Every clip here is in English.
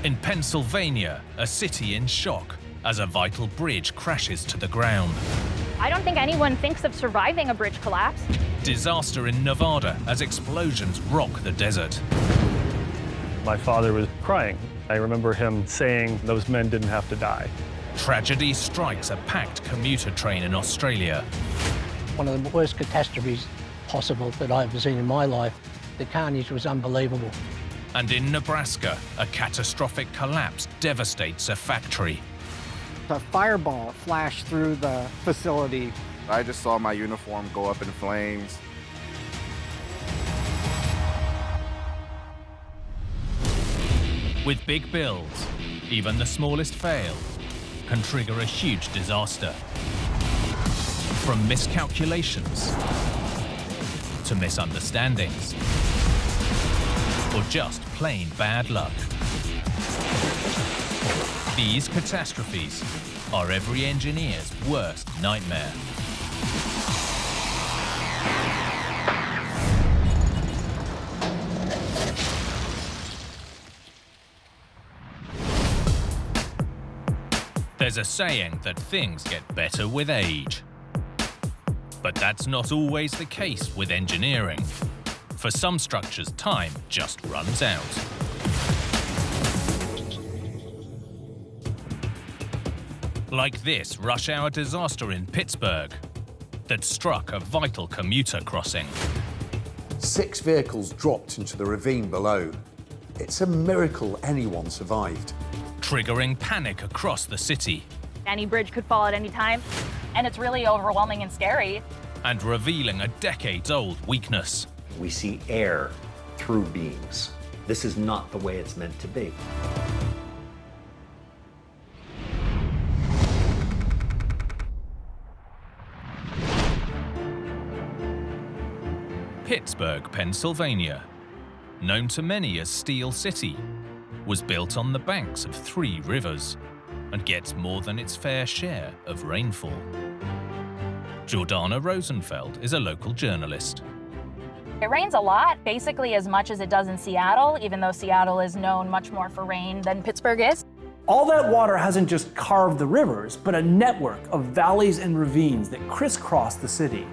In Pennsylvania, a city in shock as a vital bridge crashes to the ground. I don't think anyone thinks of surviving a bridge collapse. Disaster in Nevada as explosions rock the desert. My father was crying. I remember him saying those men didn't have to die. Tragedy strikes a packed commuter train in Australia. One of the worst catastrophes possible that I've ever seen in my life. The carnage was unbelievable. And in Nebraska, a catastrophic collapse devastates a factory. A fireball flashed through the facility. I just saw my uniform go up in flames. With big builds, even the smallest fail can trigger a huge disaster. From miscalculations to misunderstandings, or just plain bad luck. These catastrophes are every engineer's worst nightmare. There's a saying that things get better with age. But that's not always the case with engineering. For some structures, time just runs out. Like this rush hour disaster in Pittsburgh that struck a vital commuter crossing. 6 vehicles dropped into the ravine below. It's a miracle anyone survived. Triggering panic across the city. Any bridge could fall at any time, and it's really overwhelming and scary. And revealing a decades-old weakness. We see air through beams. This is not the way it's meant to be. Pittsburgh, Pennsylvania, known to many as Steel City, was built on the banks of 3 rivers and gets more than its fair share of rainfall. Jordana Rosenfeld is a local journalist. It rains a lot, basically as much as it does in Seattle, even though Seattle is known much more for rain than Pittsburgh is. All that water hasn't just carved the rivers, but a network of valleys and ravines that crisscross the city.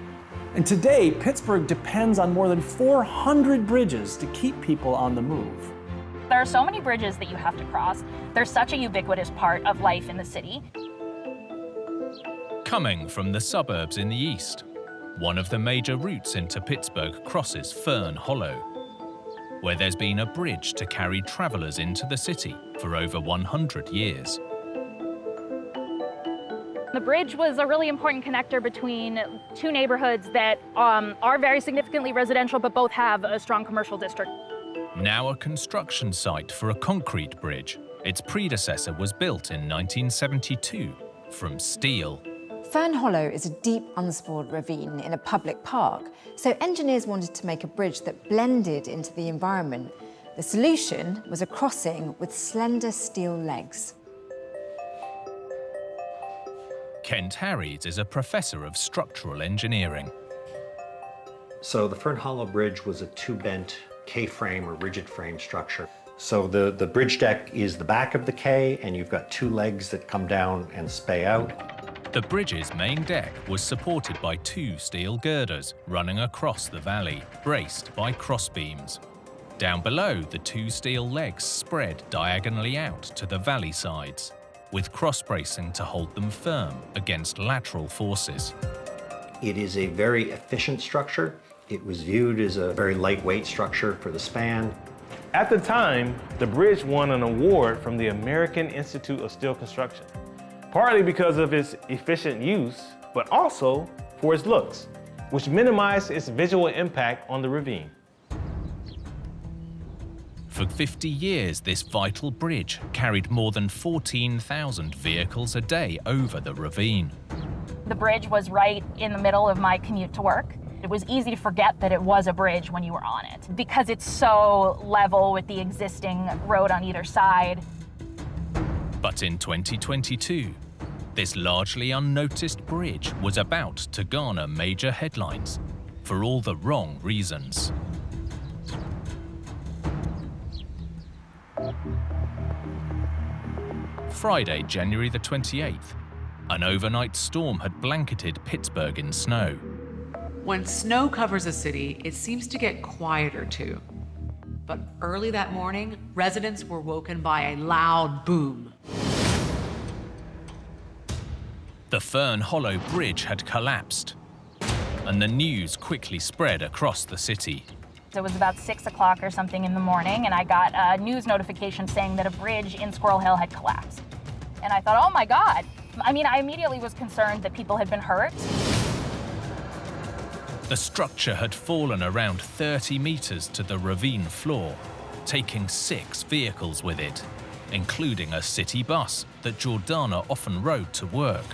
And today, Pittsburgh depends on more than 400 bridges to keep people on the move. There are so many bridges that you have to cross. They're such a ubiquitous part of life in the city. Coming from the suburbs in the east, one of the major routes into Pittsburgh crosses Fern Hollow, where there's been a bridge to carry travelers into the city for over 100 years. The bridge was a really important connector between 2 neighborhoods that are very significantly residential, but both have a strong commercial district. Now a construction site for a concrete bridge, its predecessor was built in 1972 from steel. Fern Hollow is a deep, unspored ravine in a public park, so engineers wanted to make a bridge that blended into the environment. The solution was a crossing with slender steel legs. Kent Harries is a professor of structural engineering. So the Fern Hollow Bridge was a 2-bent K-frame or rigid frame structure. So the bridge deck is the back of the K, and you've got 2 legs that come down and spay out. The bridge's main deck was supported by 2 steel girders running across the valley, braced by crossbeams. Down below, the 2 steel legs spread diagonally out to the valley sides, with cross-bracing to hold them firm against lateral forces. It is a very efficient structure. It was viewed as a very lightweight structure for the span. At the time, the bridge won an award from the American Institute of Steel Construction, partly because of its efficient use, but also for its looks, which minimized its visual impact on the ravine. For 50 years, this vital bridge carried more than 14,000 vehicles a day over the ravine. The bridge was right in the middle of my commute to work. It was easy to forget that it was a bridge when you were on it, because it's so level with the existing road on either side. But in 2022, this largely unnoticed bridge was about to garner major headlines for all the wrong reasons. Friday, January the 28th. An overnight storm had blanketed Pittsburgh in snow. When snow covers a city, it seems to get quieter too. But early that morning, residents were woken by a loud boom. The Fern Hollow Bridge had collapsed, and the news quickly spread across the city. It was about 6 o'clock or something in the morning, and I got a news notification saying that a bridge in Squirrel Hill had collapsed. And I thought, oh my God. I mean, I immediately was concerned that people had been hurt. The structure had fallen around 30 meters to the ravine floor, taking 6 vehicles with it, including a city bus that Jordana often rode to work.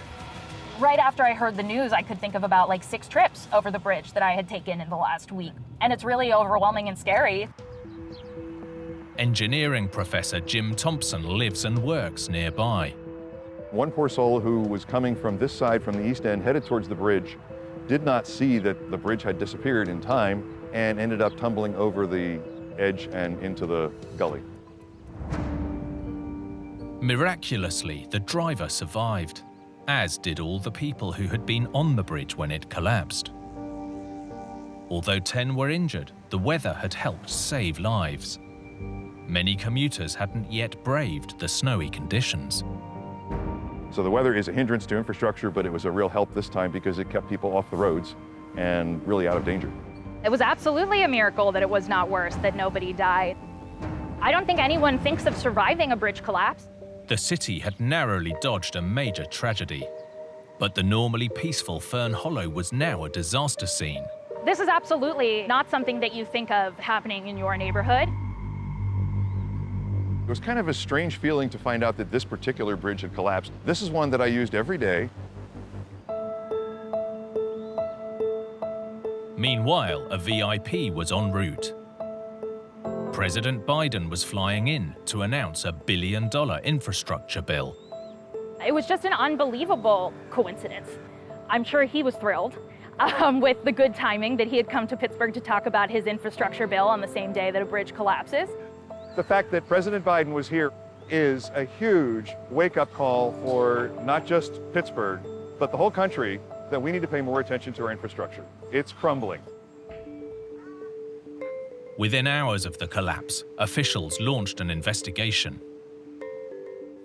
Right after I heard the news, I could think of about like 6 trips over the bridge that I had taken in the last week. And it's really overwhelming and scary. Engineering professor Jim Thompson lives and works nearby. One poor soul who was coming from this side, from the east end, headed towards the bridge, did not see that the bridge had disappeared in time and ended up tumbling over the edge and into the gully. Miraculously, the driver survived, as did all the people who had been on the bridge when it collapsed. Although 10 were injured, the weather had helped save lives. Many commuters hadn't yet braved the snowy conditions. So the weather is a hindrance to infrastructure, but it was a real help this time because it kept people off the roads and really out of danger. It was absolutely a miracle that it was not worse, that nobody died. I don't think anyone thinks of surviving a bridge collapse. The city had narrowly dodged a major tragedy, but the normally peaceful Fern Hollow was now a disaster scene. This is absolutely not something that you think of happening in your neighborhood. It was kind of a strange feeling to find out that this particular bridge had collapsed. This is one that I used every day. Meanwhile, a VIP was en route. President Biden was flying in to announce a $1 billion infrastructure bill. It was just an unbelievable coincidence. I'm sure he was thrilled with the good timing that he had come to Pittsburgh to talk about his infrastructure bill on the same day that a bridge collapses. The fact that President Biden was here is a huge wake-up call for not just Pittsburgh, but the whole country, that we need to pay more attention to our infrastructure. It's crumbling. Within hours of the collapse, officials launched an investigation.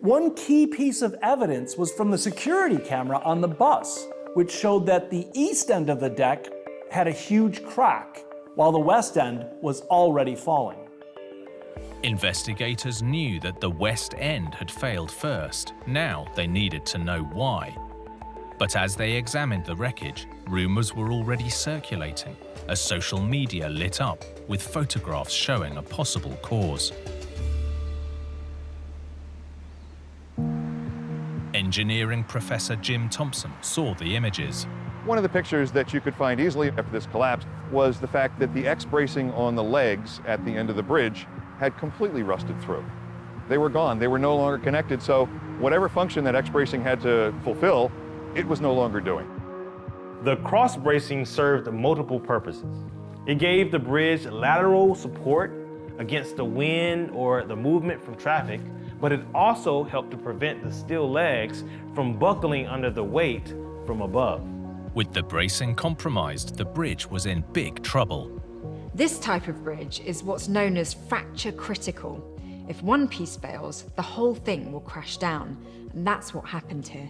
One key piece of evidence was from the security camera on the bus, which showed that the east end of the deck had a huge crack, while the west end was already falling. Investigators knew that the west end had failed first. Now they needed to know why. But as they examined the wreckage, rumors were already circulating as social media lit up with photographs showing a possible cause. Engineering professor Jim Thompson saw the images. One of the pictures that you could find easily after this collapse was the fact that the X-bracing on the legs at the end of the bridge had completely rusted through. They were gone. They were no longer connected, so whatever function that X-bracing had to fulfill, it was no longer doing. The cross bracing served multiple purposes. It gave the bridge lateral support against the wind or the movement from traffic, but it also helped to prevent the steel legs from buckling under the weight from above. With the bracing compromised, the bridge was in big trouble. This type of bridge is what's known as fracture critical. If one piece fails, the whole thing will crash down, and that's what happened here.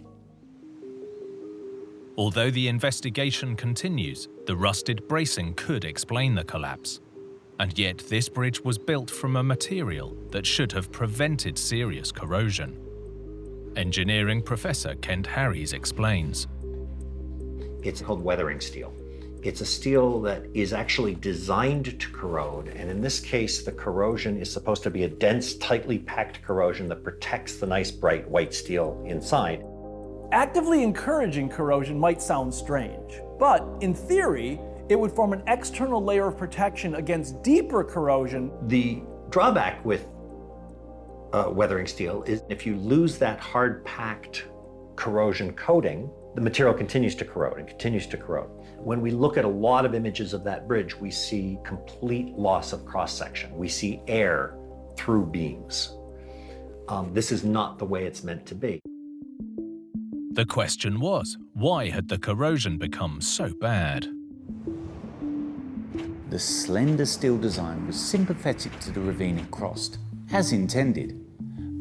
Although the investigation continues, the rusted bracing could explain the collapse. And yet this bridge was built from a material that should have prevented serious corrosion. Engineering professor Kent Harries explains. It's called weathering steel. It's a steel that is actually designed to corrode, and in this case, the corrosion is supposed to be a dense, tightly packed corrosion that protects the nice, bright white steel inside. Actively encouraging corrosion might sound strange, but in theory, it would form an external layer of protection against deeper corrosion. The drawback with weathering steel is if you lose that hard-packed corrosion coating, the material continues to corrode and continues to corrode. When we look at a lot of images of that bridge, we see complete loss of cross-section. We see air through beams. This is not the way it's meant to be. The question was, why had the corrosion become so bad? The slender steel design was sympathetic to the ravine it crossed, as intended,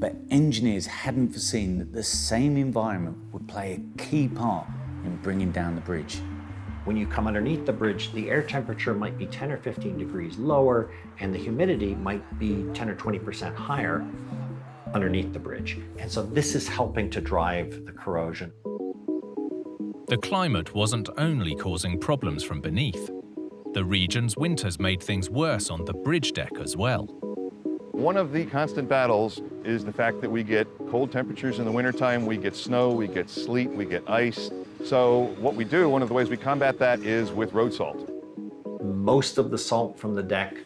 but engineers hadn't foreseen that the same environment would play a key part in bringing down the bridge. When you come underneath the bridge, the air temperature might be 10 or 15 degrees lower, and the humidity might be 10 or 20% higher underneath the bridge. And so this is helping to drive the corrosion. The climate wasn't only causing problems from beneath. The region's winters made things worse on the bridge deck as well. One of the constant battles is the fact that we get cold temperatures in the wintertime, we get snow, we get sleet, we get ice. So what we do, one of the ways we combat that is with road salt. Most of the salt from the deck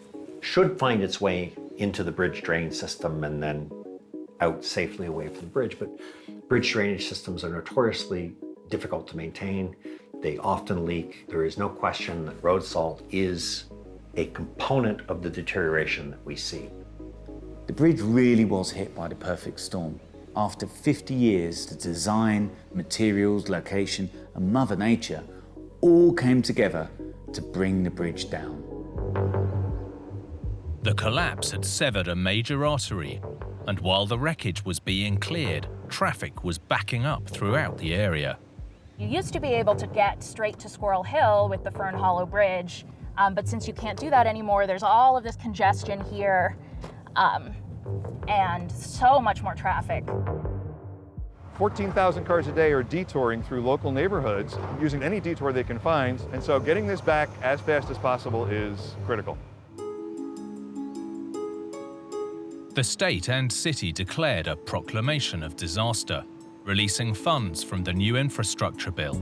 should find its way into the bridge drain system and then out safely away from the bridge. But bridge drainage systems are notoriously difficult to maintain. They often leak. There is no question that road salt is a component of the deterioration that we see. The bridge really was hit by the perfect storm. After 50 years, the design, materials, location, and Mother Nature all came together to bring the bridge down. The collapse had severed a major artery, and while the wreckage was being cleared, traffic was backing up throughout the area. You used to be able to get straight to Squirrel Hill with the Fern Hollow Bridge, but since you can't do that anymore, there's all of this congestion here, and so much more traffic. 14,000 cars a day are detouring through local neighborhoods using any detour they can find, and so getting this back as fast as possible is critical. The state and city declared a proclamation of disaster, releasing funds from the new infrastructure bill,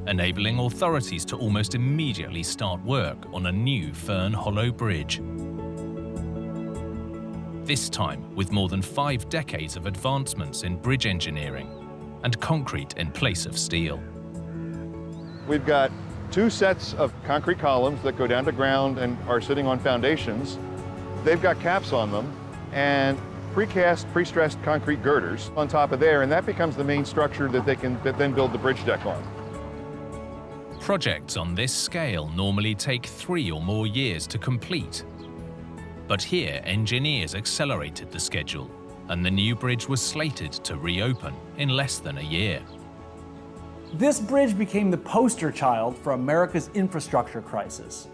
enabling authorities to almost immediately start work on a new Fern Hollow Bridge. This time with more than 5 decades of advancements in bridge engineering and concrete in place of steel. We've got 2 sets of concrete columns that go down to ground and are sitting on foundations. They've got caps on them and precast, pre-stressed concrete girders on top of there, and that becomes the main structure that they can then build the bridge deck on. Projects on this scale normally take 3 or more years to complete. But here, engineers accelerated the schedule, and the new bridge was slated to reopen in less than a year. This bridge became the poster child for America's infrastructure crisis.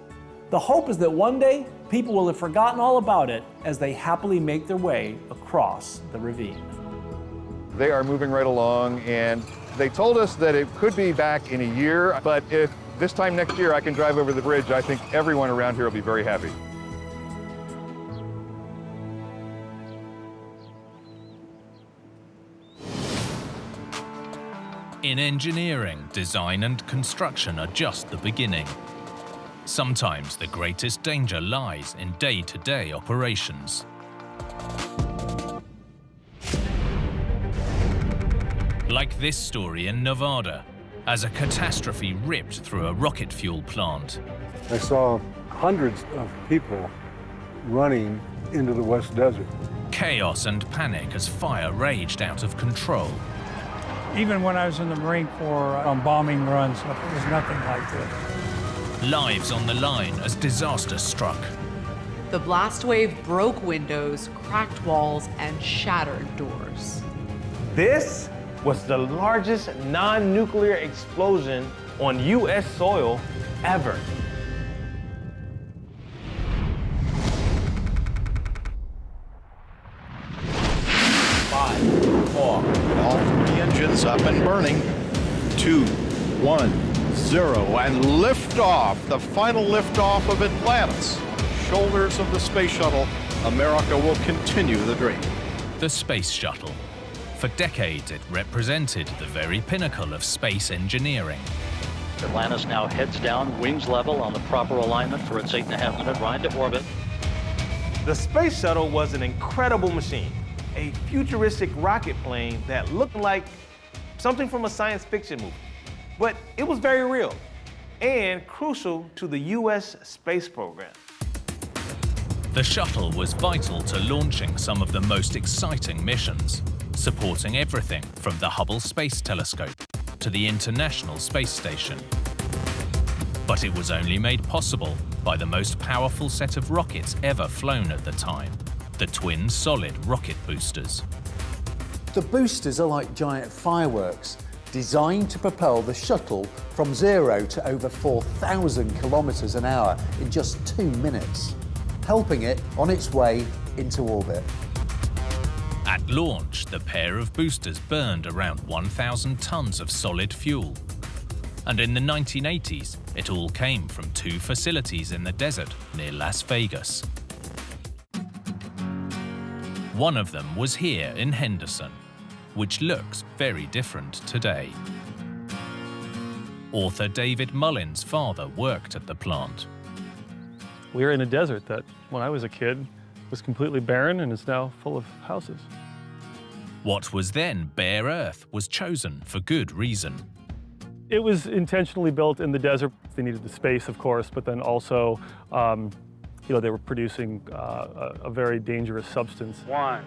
The hope is that one day, people will have forgotten all about it as they happily make their way across the ravine. They are moving right along, and they told us that it could be back in a year, but if this time next year I can drive over the bridge, I think everyone around here will be very happy. In engineering, design and construction are just the beginning. Sometimes the greatest danger lies in day-to-day operations. Like this story in Nevada, as a catastrophe ripped through a rocket fuel plant. I saw hundreds of people running into the West Desert. Chaos and panic as fire raged out of control. Even when I was in the Marine Corps on bombing runs, it was nothing like this. Lives on the line as disaster struck. The blast wave broke windows, cracked walls, and shattered doors. This was the largest non-nuclear explosion on U.S. soil ever. All 3 engines up and burning. 2, 1, 0, and liftoff. The final liftoff of Atlantis. Shoulders of the space shuttle. America will continue the dream. The space shuttle. For decades, it represented the very pinnacle of space engineering. Atlantis now heads down, wings level on the proper alignment for its 8.5-minute ride to orbit. The space shuttle was an incredible machine. A futuristic rocket plane that looked like something from a science fiction movie. But it was very real and crucial to the U.S. space program. The shuttle was vital to launching some of the most exciting missions, supporting everything from the Hubble Space Telescope to the International Space Station. But it was only made possible by the most powerful set of rockets ever flown at the time, the twin solid rocket boosters. The boosters are like giant fireworks, designed to propel the shuttle from 0 to over 4,000 kilometers an hour in just 2 minutes, helping it on its way into orbit. At launch, the pair of boosters burned around 1,000 tons of solid fuel. And in the 1980s, it all came from 2 facilities in the desert near Las Vegas. One of them was here in Henderson, which looks very different today. Author David Mullin's father worked at the plant. We're in a desert that, when I was a kid, was completely barren and is now full of houses. What was then bare earth was chosen for good reason. It was intentionally built in the desert. They needed the space, of course, but then also, they were producing a very dangerous substance. 1-5.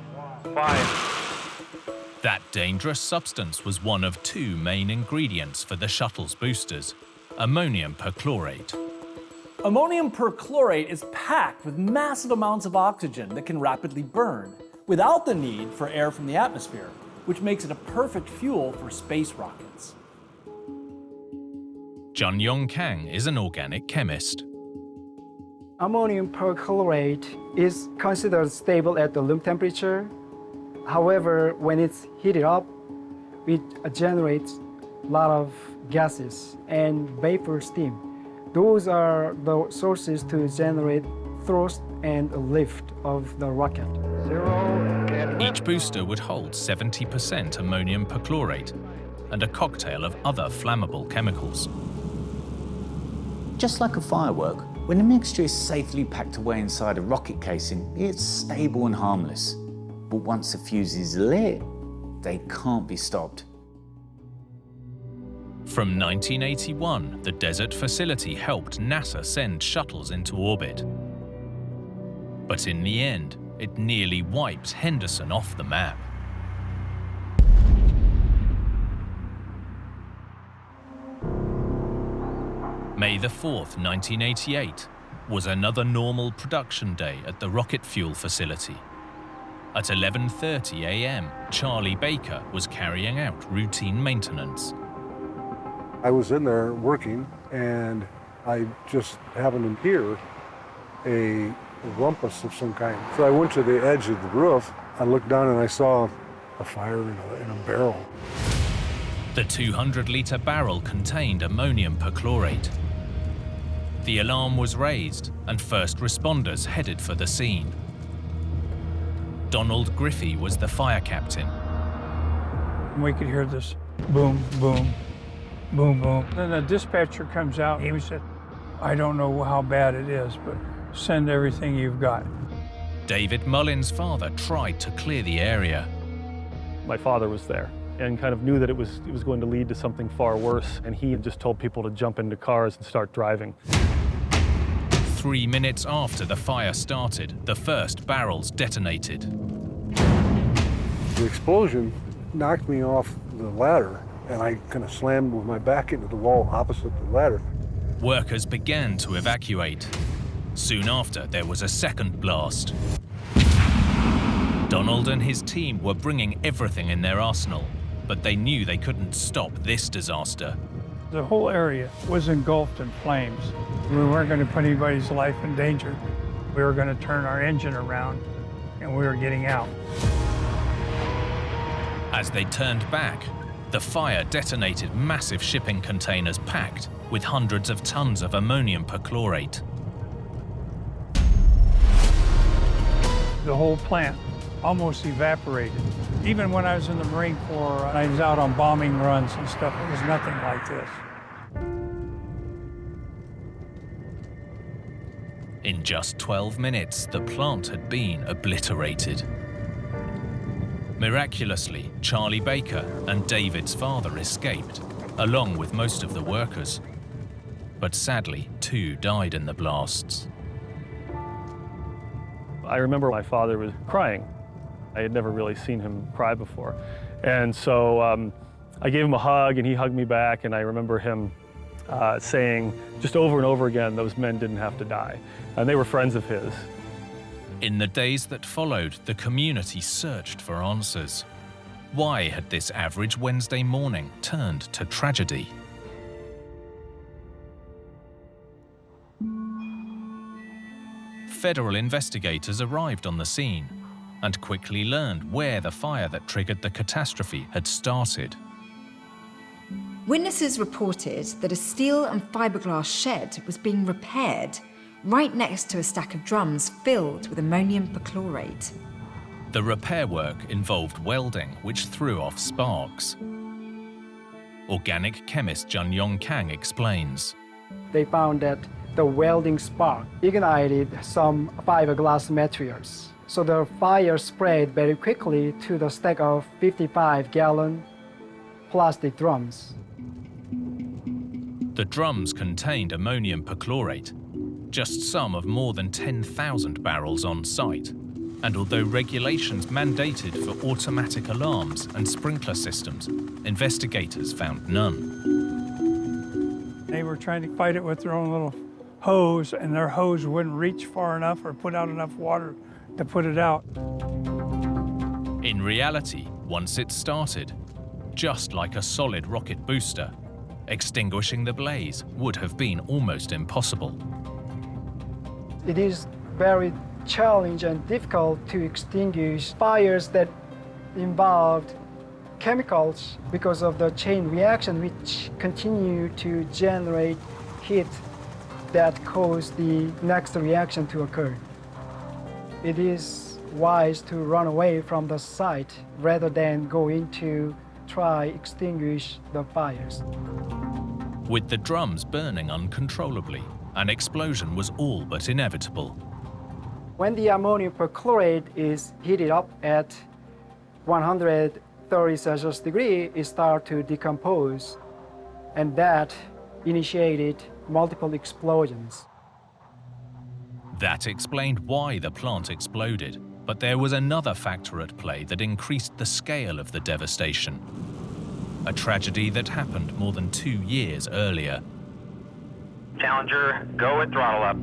That dangerous substance was one of 2 main ingredients for the shuttle's boosters, ammonium perchlorate. Ammonium perchlorate is packed with massive amounts of oxygen that can rapidly burn, without the need for air from the atmosphere, which makes it a perfect fuel for space rockets. Jun-Yong Kang is an organic chemist. Ammonium perchlorate is considered stable at the room temperature. However, when it's heated up, it generates a lot of gases and vapor steam. Those are the sources to generate thrust and lift of the rocket. Each booster would hold 70% ammonium perchlorate and a cocktail of other flammable chemicals. Just like a firework, when the mixture is safely packed away inside a rocket casing, it's stable and harmless. But once the fuse is lit, they can't be stopped. From 1981, the desert facility helped NASA send shuttles into orbit. But in the end, it nearly wiped Henderson off the map. May the 4th, 1988, was another normal production day at the rocket fuel facility. At 11:30 a.m., Charlie Baker was carrying out routine maintenance. I was in there working, and I just happened to hear a rumpus of some kind. So I went to the edge of the roof. I looked down and I saw a fire in a barrel. The 200-liter barrel contained ammonium perchlorate. The alarm was raised, and first responders headed for the scene. Donald Griffey was the fire captain. We could hear this boom, boom, boom, boom. Then the dispatcher comes out. He said, I don't know how bad it is, but send everything you've got. David Mullin's father tried to clear the area. My father was there and kind of knew that it was going to lead to something far worse, and he just told people to jump into cars and start driving. 3 minutes after the fire started, the first barrels detonated. The explosion knocked me off the ladder, and I kind of slammed with my back into the wall opposite the ladder. Workers began to evacuate. Soon after, there was a second blast. Donald and his team were bringing everything in their arsenal, but they knew they couldn't stop this disaster. The whole area was engulfed in flames. We weren't going to put anybody's life in danger. We were going to turn our engine around, and we were getting out. As they turned back, the fire detonated massive shipping containers packed with hundreds of tons of ammonium perchlorate. The whole plant almost evaporated. Even when I was in the Marine Corps, I was out on bombing runs and stuff, it was nothing like this. In just 12 minutes, the plant had been obliterated. Miraculously, Charlie Baker and David's father escaped, along with most of the workers. But sadly, 2 died in the blasts. I remember my father was crying. I had never really seen him cry before. And so I gave him a hug and he hugged me back, and I remember him saying just over and over again, those men didn't have to die. And they were friends of his. In the days that followed, the community searched for answers. Why had this average Wednesday morning turned to tragedy? Federal investigators arrived on the scene and quickly learned where the fire that triggered the catastrophe had started. Witnesses reported that a steel and fiberglass shed was being repaired right next to a stack of drums filled with ammonium perchlorate. The repair work involved welding, which threw off sparks. Organic chemist Jun Kang explains. They found that the welding spark ignited some fiberglass materials. So the fire spread very quickly to the stack of 55-gallon plastic drums. The drums contained ammonium perchlorate, just some of more than 10,000 barrels on site. And although regulations mandated for automatic alarms and sprinkler systems, investigators found none. They were trying to fight it with their own little hose, and their hose wouldn't reach far enough or put out enough water to put it out. In reality, once it started, just like a solid rocket booster, extinguishing the blaze would have been almost impossible. It is very challenging and difficult to extinguish fires that involved chemicals because of the chain reaction which continue to generate heat that cause the next reaction to occur. It is wise to run away from the site rather than go in to try extinguish the fires. With the drums burning uncontrollably, an explosion was all but inevitable. When the ammonium perchlorate is heated up at 130 Celsius degree, it starts to decompose, and that initiated multiple explosions. That explained why the plant exploded, but there was another factor at play that increased the scale of the devastation. A tragedy that happened more than 2 years earlier. Challenger, go with throttle up.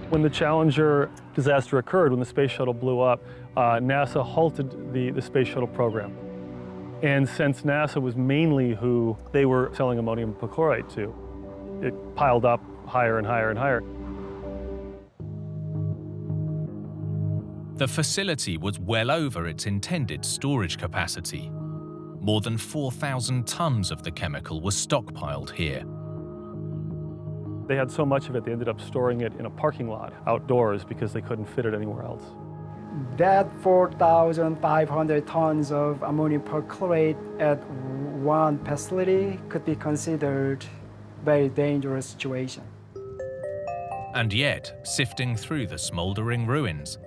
When the Challenger disaster occurred, when the space shuttle blew up, NASA halted the space shuttle program. And since NASA was mainly who they were selling ammonium perchlorate to, it piled up higher and higher and higher. The facility was well over its intended storage capacity. More than 4,000 tons of the chemical was stockpiled here. They had so much of it, they ended up storing it in a parking lot outdoors because they couldn't fit it anywhere else. That 4,500 tons of ammonium perchlorate at one facility could be considered a very dangerous situation. And yet, sifting through the smoldering ruins,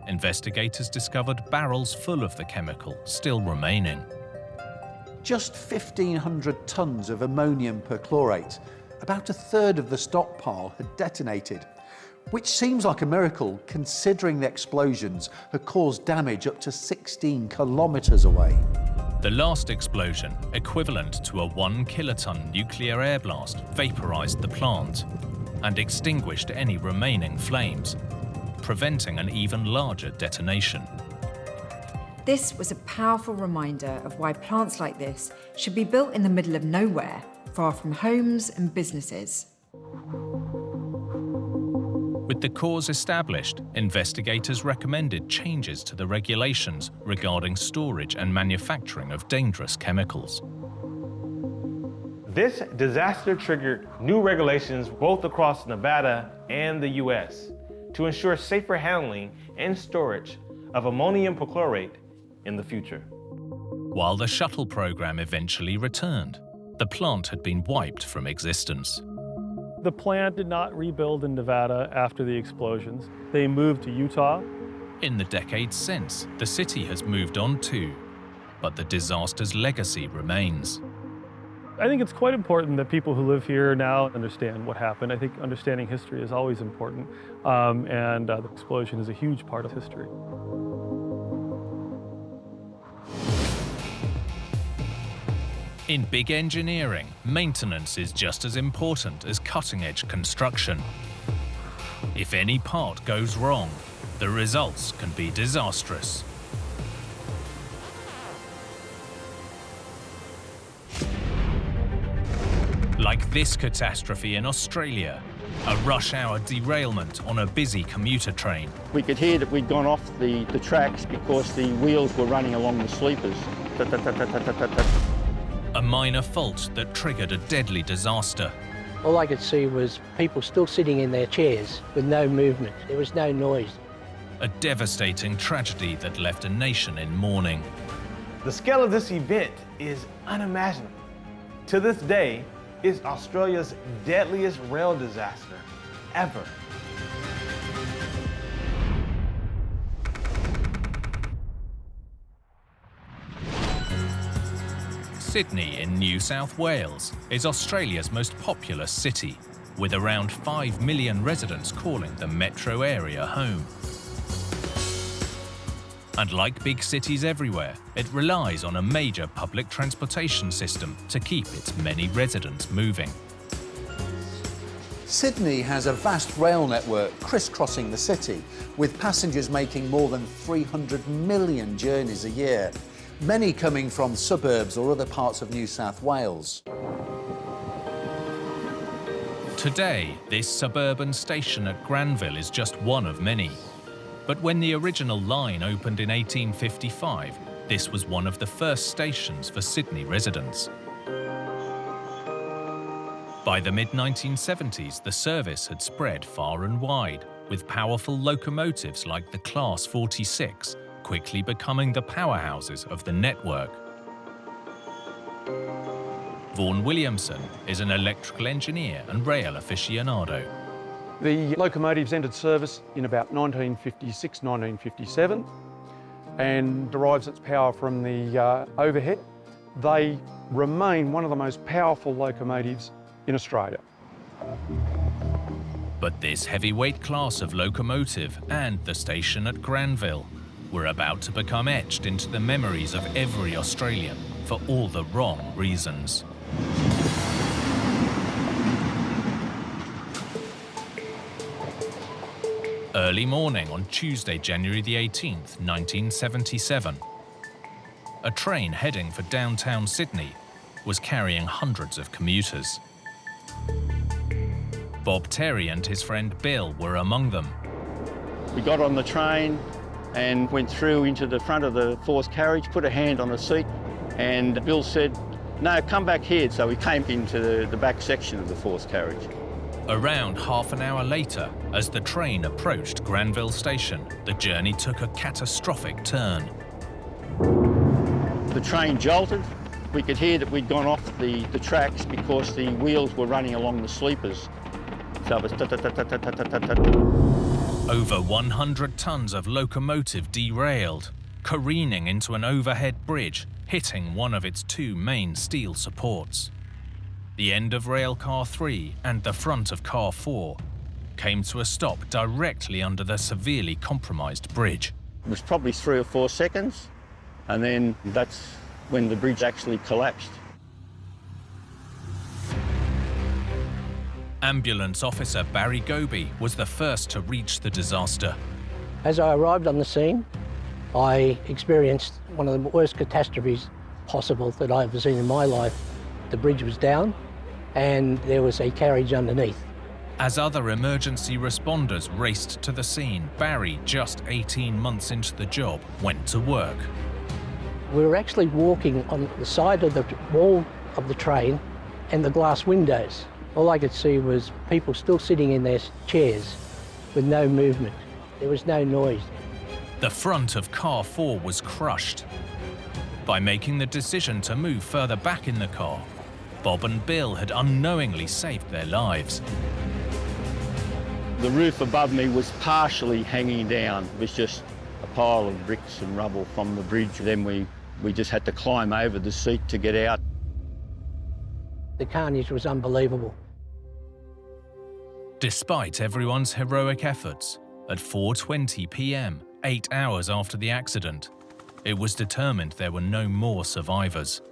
investigators discovered barrels full of the chemical still remaining. Just 1,500 tons of ammonium perchlorate. About a third of the stockpile had detonated, which seems like a miracle considering the explosions had caused damage up to 16 kilometers away. The last explosion, equivalent to a 1 kiloton nuclear air blast, vaporized the plant and extinguished any remaining flames, preventing an even larger detonation. This was a powerful reminder of why plants like this should be built in the middle of nowhere, far from homes and businesses. With the cause established, investigators recommended changes to the regulations regarding storage and manufacturing of dangerous chemicals. This disaster triggered new regulations both across Nevada and the US to ensure safer handling and storage of ammonium perchlorate in the future. While the shuttle program eventually returned, the plant had been wiped from existence. The plant did not rebuild in Nevada after the explosions. They moved to Utah. In the decades since, the city has moved on too, but the disaster's legacy remains. I think it's quite important that people who live here now understand what happened. I think understanding history is always important, and the explosion is a huge part of history. In big engineering, maintenance is just as important as cutting-edge construction. If any part goes wrong, the results can be disastrous. Like this catastrophe in Australia, a rush hour derailment on a busy commuter train. We could hear that we'd gone off the tracks because the wheels were running along the sleepers. A minor fault that triggered a deadly disaster. All I could see was people still sitting in their chairs with no movement. There was no noise. A devastating tragedy that left a nation in mourning. The scale of this event is unimaginable. To this day, it's Australia's deadliest rail disaster ever. Sydney in New South Wales is Australia's most populous city, with around 5 million residents calling the metro area home. And like big cities everywhere, it relies on a major public transportation system to keep its many residents moving. Sydney has a vast rail network crisscrossing the city, with passengers making more than 300 million journeys a year, many coming from suburbs or other parts of New South Wales. Today, this suburban station at Granville is just one of many. But when the original line opened in 1855, this was one of the first stations for Sydney residents. By the mid-1970s, the service had spread far and wide, with powerful locomotives like the Class 46 quickly becoming the powerhouses of the network. Vaughan Williamson is an electrical engineer and rail aficionado. The locomotives entered service in about 1956, 1957 and derives its power from the overhead. They remain one of the most powerful locomotives in Australia. But this heavyweight class of locomotive and the station at Granville were about to become etched into the memories of every Australian for all the wrong reasons. Early morning on Tuesday, January the 18th, 1977. A train heading for downtown Sydney was carrying hundreds of commuters. Bob Terry and his friend Bill were among them. We got on the train and went through into the front of the fourth carriage, put a hand on the seat, and Bill said, "No, come back here." So we came into the back section of the fourth carriage. Around half an hour later, as the train approached Granville Station, the journey took a catastrophic turn. The train jolted. We could hear that we'd gone off the tracks because the wheels were running along the sleepers. So it was Over 100 tons of locomotive derailed, careening into an overhead bridge, hitting one of its two main steel supports. The end of rail car 3 and the front of car 4 came to a stop directly under the severely compromised bridge. It was probably 3 or 4 seconds, and then that's when the bridge actually collapsed. Ambulance officer Barry Goby was the first to reach the disaster. As I arrived on the scene, I experienced one of the worst catastrophes possible that I've ever seen in my life. The bridge was down and there was a carriage underneath. As other emergency responders raced to the scene, Barry, just 18 months into the job, went to work. We were actually walking on the side of the wall of the train and the glass windows. All I could see was people still sitting in their chairs with no movement. There was no noise. The front of car 4 was crushed. By making the decision to move further back in the car, Bob and Bill had unknowingly saved their lives. The roof above me was partially hanging down. It was just a pile of bricks and rubble from the bridge. Then we just had to climb over the seat to get out. The carnage was unbelievable. Despite everyone's heroic efforts, at 4:20 p.m., 8 hours after the accident, it was determined there were no more survivors.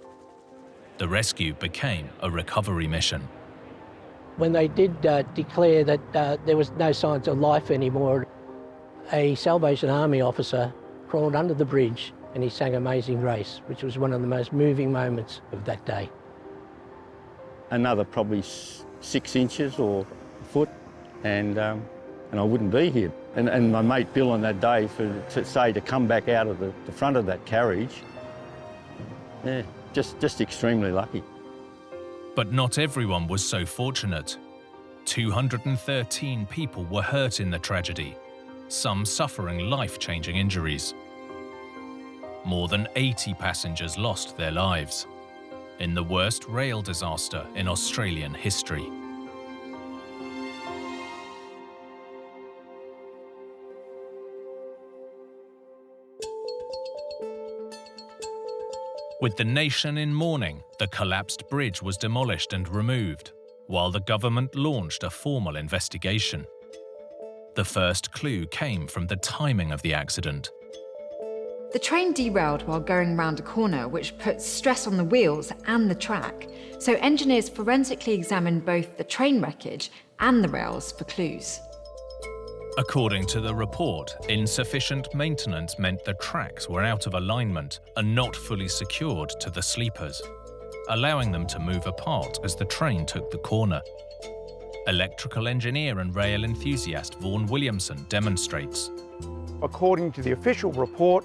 The rescue became a recovery mission. When they did declare that there was no signs of life anymore, a Salvation Army officer crawled under the bridge and he sang Amazing Grace, which was one of the most moving moments of that day. Another probably 6 inches or a foot, and I wouldn't be here. And my mate Bill on that day, to come back out of the front of that carriage, yeah, just extremely lucky. But not everyone was so fortunate. 213 people were hurt in the tragedy, some suffering life-changing injuries. More than 80 passengers lost their lives in the worst rail disaster in Australian history. With the nation in mourning, the collapsed bridge was demolished and removed, while the government launched a formal investigation. The first clue came from the timing of the accident. The train derailed while going round a corner, which put stress on the wheels and the track, so engineers forensically examined both the train wreckage and the rails for clues. According to the report, insufficient maintenance meant the tracks were out of alignment and not fully secured to the sleepers, allowing them to move apart as the train took the corner. Electrical engineer and rail enthusiast Vaughan Williamson demonstrates. According to the official report,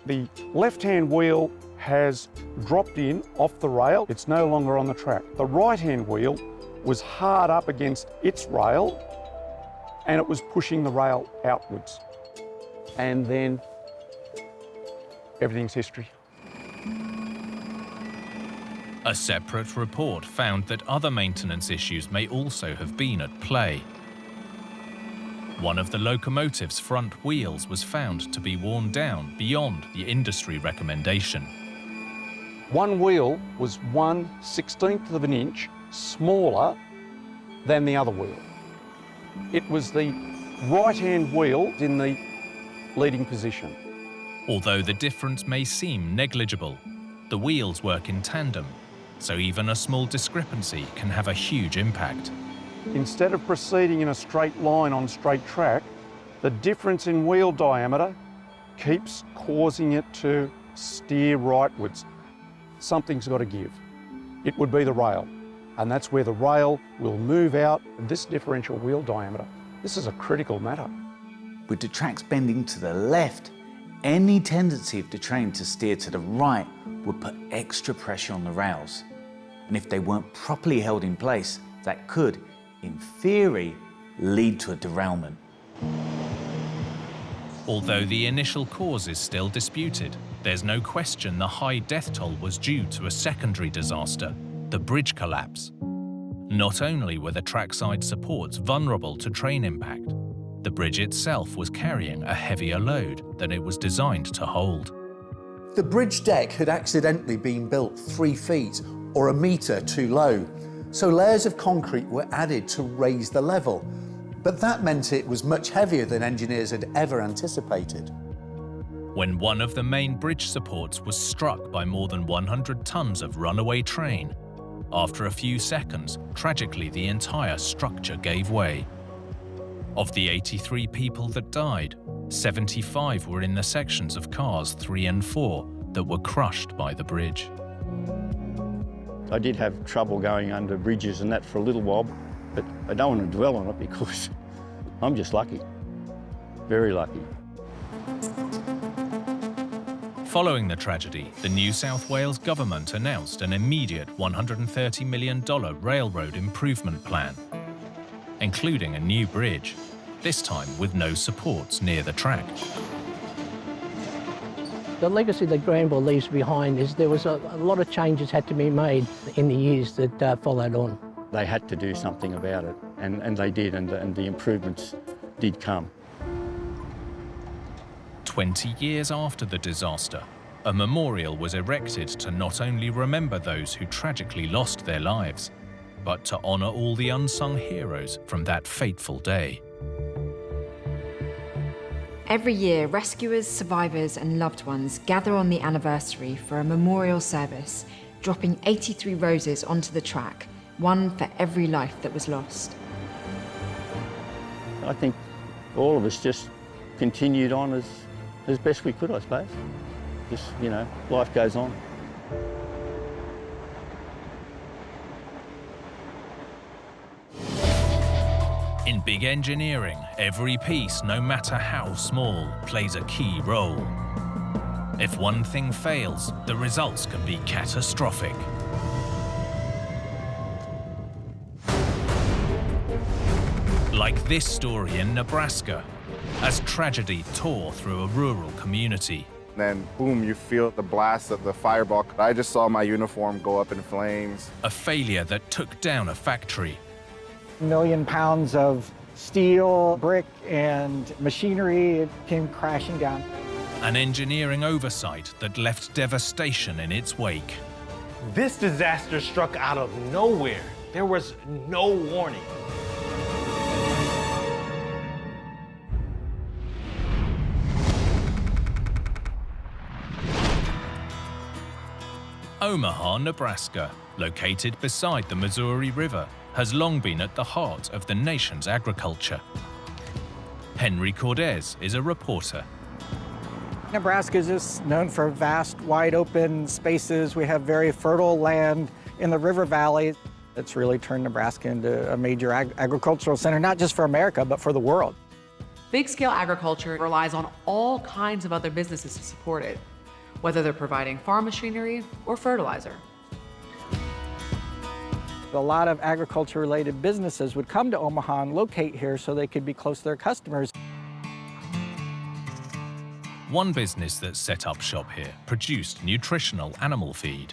the left-hand wheel has dropped in off the rail. It's no longer on the track. The right-hand wheel was hard up against its rail and it was pushing the rail outwards. And then everything's history. A separate report found that other maintenance issues may also have been at play. One of the locomotive's front wheels was found to be worn down beyond the industry recommendation. One wheel was 1/16 of an inch smaller than the other wheel. It was the right-hand wheel in the leading position. Although the difference may seem negligible, the wheels work in tandem, so even a small discrepancy can have a huge impact. Instead of proceeding in a straight line on straight track, the difference in wheel diameter keeps causing it to steer rightwards. Something's got to give. It would be the rail, and that's where the rail will move out this differential wheel diameter. This is a critical matter. With the tracks bending to the left, any tendency of the train to steer to the right would put extra pressure on the rails. And if they weren't properly held in place, that could, in theory, lead to a derailment. Although the initial cause is still disputed, there's no question the high death toll was due to a secondary disaster, the bridge collapse. Not only were the trackside supports vulnerable to train impact, the bridge itself was carrying a heavier load than it was designed to hold. The bridge deck had accidentally been built 3 feet or a metre too low, so layers of concrete were added to raise the level. But that meant it was much heavier than engineers had ever anticipated. When one of the main bridge supports was struck by more than 100 tons of runaway train, after a few seconds, tragically the entire structure gave way. Of the 83 people that died, 75 were in the sections of cars 3 and 4 that were crushed by the bridge. I did have trouble going under bridges and that for a little while, but I don't want to dwell on it because I'm just lucky, very lucky. Following the tragedy, the New South Wales government announced an immediate $130 million railroad improvement plan, including a new bridge, this time with no supports near the track. The legacy that Granville leaves behind is there was a lot of changes had to be made in the years that followed on. They had to do something about it, and they did, and the improvements did come. 20 years after the disaster, a memorial was erected to not only remember those who tragically lost their lives, but to honor all the unsung heroes from that fateful day. Every year, rescuers, survivors, and loved ones gather on the anniversary for a memorial service, dropping 83 roses onto the track, one for every life that was lost. I think all of us just continued on as best we could, I suppose. Just, you know, life goes on. In big engineering, every piece, no matter how small, plays a key role. If one thing fails, the results can be catastrophic. Like this story in Nebraska, as tragedy tore through a rural community. Then, boom, you feel the blast of the fireball. I just saw my uniform go up in flames. A failure that took down a factory. $1 million pounds of steel, brick, and machinery came crashing down. An engineering oversight that left devastation in its wake. This disaster struck out of nowhere. There was no warning. Omaha, Nebraska, located beside the Missouri River, has long been at the heart of the nation's agriculture. Henry Cordes is a reporter. Nebraska is just known for vast, wide open spaces. We have very fertile land in the river valley. It's really turned Nebraska into a major agricultural center, not just for America, but for the world. Big-scale agriculture relies on all kinds of other businesses to support it, whether they're providing farm machinery or fertilizer. A lot of agriculture-related businesses would come to Omaha and locate here so they could be close to their customers. One business that set up shop here produced nutritional animal feed.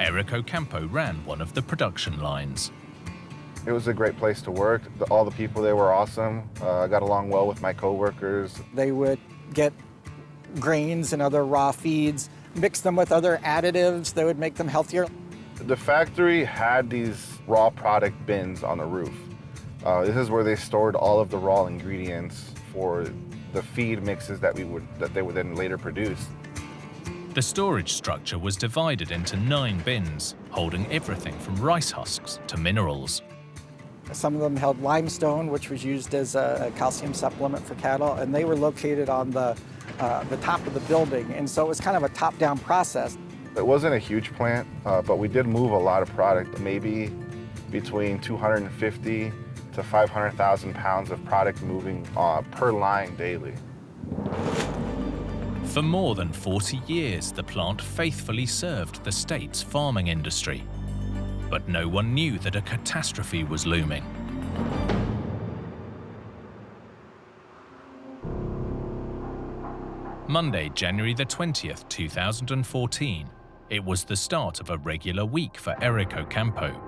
Eric Ocampo ran one of the production lines. It was a great place to work. All the people there were awesome. I got along well with my coworkers. They would get grains and other raw feeds, mix them with other additives that would make them healthier. The factory had these raw product bins on the roof. This is where they stored all of the raw ingredients for the feed mixes that they would then later produce. The storage structure was divided into 9 bins, holding everything from rice husks to minerals. Some of them held limestone, which was used as a calcium supplement for cattle, and they were located on the top of the building, and so it was kind of a top-down process. It wasn't a huge plant, but we did move a lot of product, maybe between 250 to 500,000 pounds of product moving per line daily. For more than 40 years, the plant faithfully served the state's farming industry. But no one knew that a catastrophe was looming. Monday, January the 20th, 2014. It was the start of a regular week for Eric Ocampo.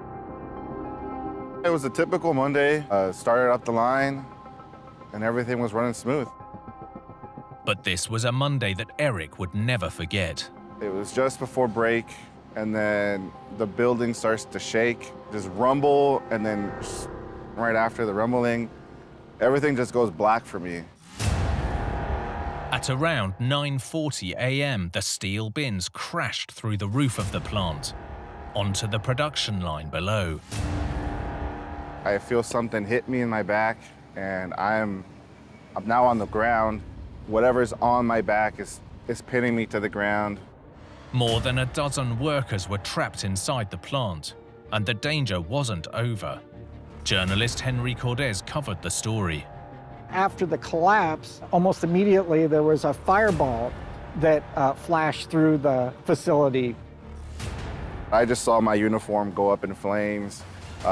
It was a typical Monday. Started up the line, and everything was running smooth. But this was a Monday that Eric would never forget. It was just before break, and then the building starts to shake. Just rumble, and then right after the rumbling, everything just goes black for me. At around 9:40 a.m., the steel bins crashed through the roof of the plant, onto the production line below. I feel something hit me in my back, and I'm now on the ground. Whatever's on my back is pinning me to the ground. More than a dozen workers were trapped inside the plant, and the danger wasn't over. Journalist Henry Cordes covered the story. After the collapse, almost immediately there was a fireball that flashed through the facility. I just saw my uniform go up in flames.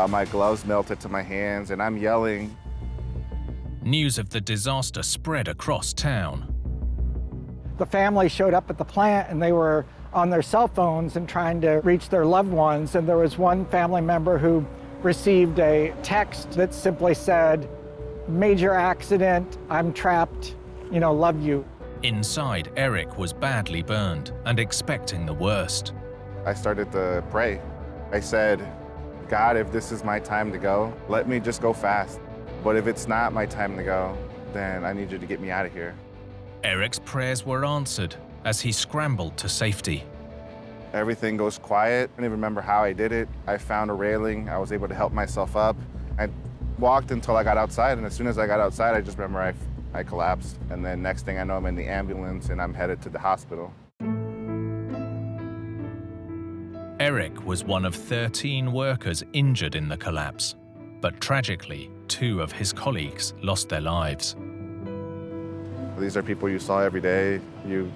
My gloves melted to my hands, and I'm yelling. News of the disaster spread across town. The family showed up at the plant, and they were on their cell phones and trying to reach their loved ones. And there was one family member who received a text that simply said, "Major accident, I'm trapped, love you." Inside, Eric was badly burned and expecting the worst. I started to pray. I said, God, if this is my time to go, let me just go fast. But if it's not my time to go, then I need you to get me out of here. Eric's prayers were answered as he scrambled to safety. Everything goes quiet. I don't even remember how I did it. I found a railing. I was able to help myself up. I walked until I got outside, and as soon as I got outside, I just remember I collapsed. And then next thing I know, I'm in the ambulance and I'm headed to the hospital. Eric was one of 13 workers injured in the collapse, but tragically, 2 of his colleagues lost their lives. These are people you saw every day, you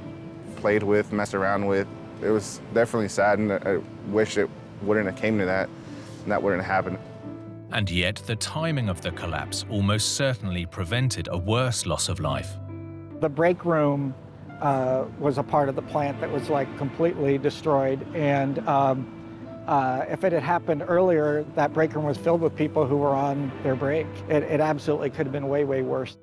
played with, messed around with. It was definitely sad, and I wish it wouldn't have came to that, and that wouldn't happen. And yet the timing of the collapse almost certainly prevented a worse loss of life. The break room was a part of the plant that was like completely destroyed, and if it had happened earlier, that break room was filled with people who were on their break. It absolutely could have been way, way worse.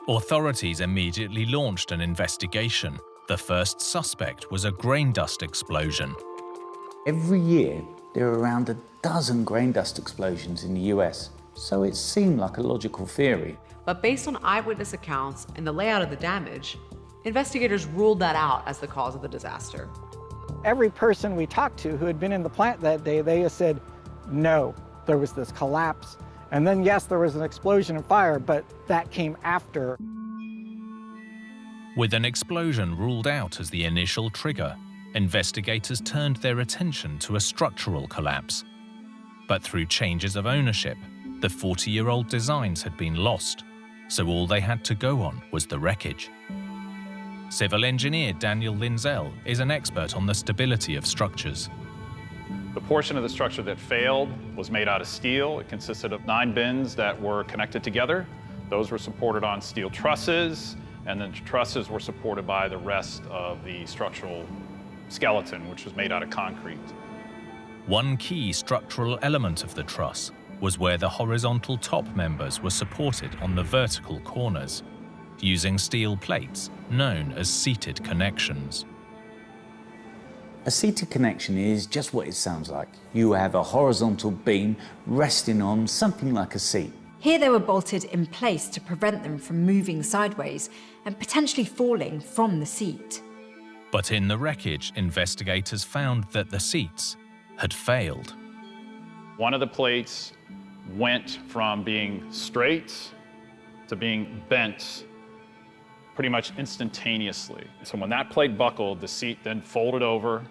Authorities immediately launched an investigation. The first suspect was a grain dust explosion. Every year, there are around a dozen grain dust explosions in the US, so it seemed like a logical theory. But based on eyewitness accounts and the layout of the damage, investigators ruled that out as the cause of the disaster. Every person we talked to who had been in the plant that day, they said, no, there was this collapse. And then, yes, there was an explosion and fire, but that came after. With an explosion ruled out as the initial trigger, investigators turned their attention to a structural collapse. But through changes of ownership, the 40-year-old designs had been lost, so all they had to go on was the wreckage. Civil engineer Daniel Linzell is an expert on the stability of structures. The portion of the structure that failed was made out of steel. It consisted of 9 bins that were connected together. Those were supported on steel trusses, and then the trusses were supported by the rest of the structural skeleton, which was made out of concrete. One key structural element of the truss was where the horizontal top members were supported on the vertical corners, using steel plates known as seated connections. A seated connection is just what it sounds like. You have a horizontal beam resting on something like a seat. Here they were bolted in place to prevent them from moving sideways and potentially falling from the seat. But in the wreckage, investigators found that the seats had failed. One of the plates went from being straight to being bent pretty much instantaneously. So when that plate buckled, the seat then folded over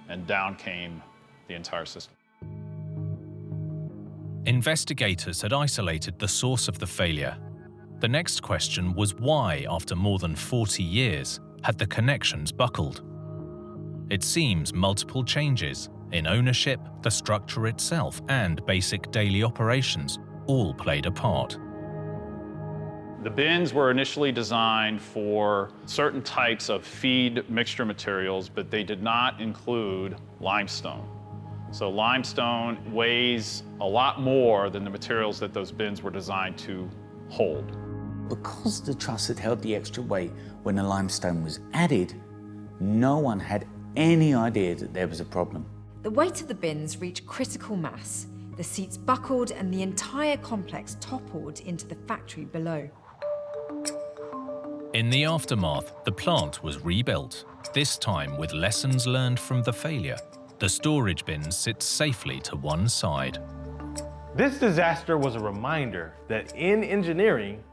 and down came the entire system. Investigators had isolated the source of the failure. The next question was why, after more than 40 years, had the connections buckled? It seems multiple changes in ownership, the structure itself, and basic daily operations all played a part. The bins were initially designed for certain types of feed mixture materials, but they did not include limestone. So limestone weighs a lot more than the materials that those bins were designed to hold. Because the truss had held the extra weight when the limestone was added, no one had any idea that there was a problem. The weight of the bins reached critical mass. The seats buckled and the entire complex toppled into the factory below. In the aftermath, the plant was rebuilt, this time with lessons learned from the failure. The storage bins sit safely to one side. This disaster was a reminder that in engineering,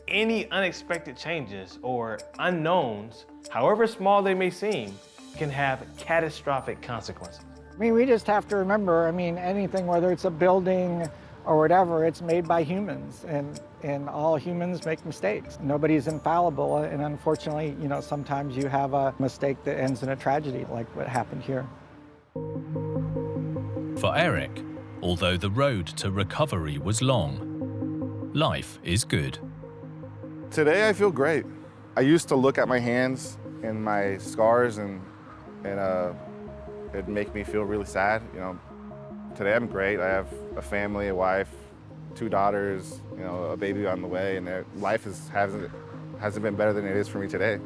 any unexpected changes or unknowns, however small they may seem, can have catastrophic consequences. I mean, we just have to remember, anything, whether it's a building or whatever, it's made by humans, and all humans make mistakes. Nobody's infallible, and unfortunately, sometimes you have a mistake that ends in a tragedy like what happened here. For Eric, although the road to recovery was long, life is good. Today I feel great. I used to look at my hands and my scars and it'd make me feel really sad. Today I'm great. I have a family, a wife, 2 daughters, a baby on the way, and life hasn't hasn't been better than it is for me today.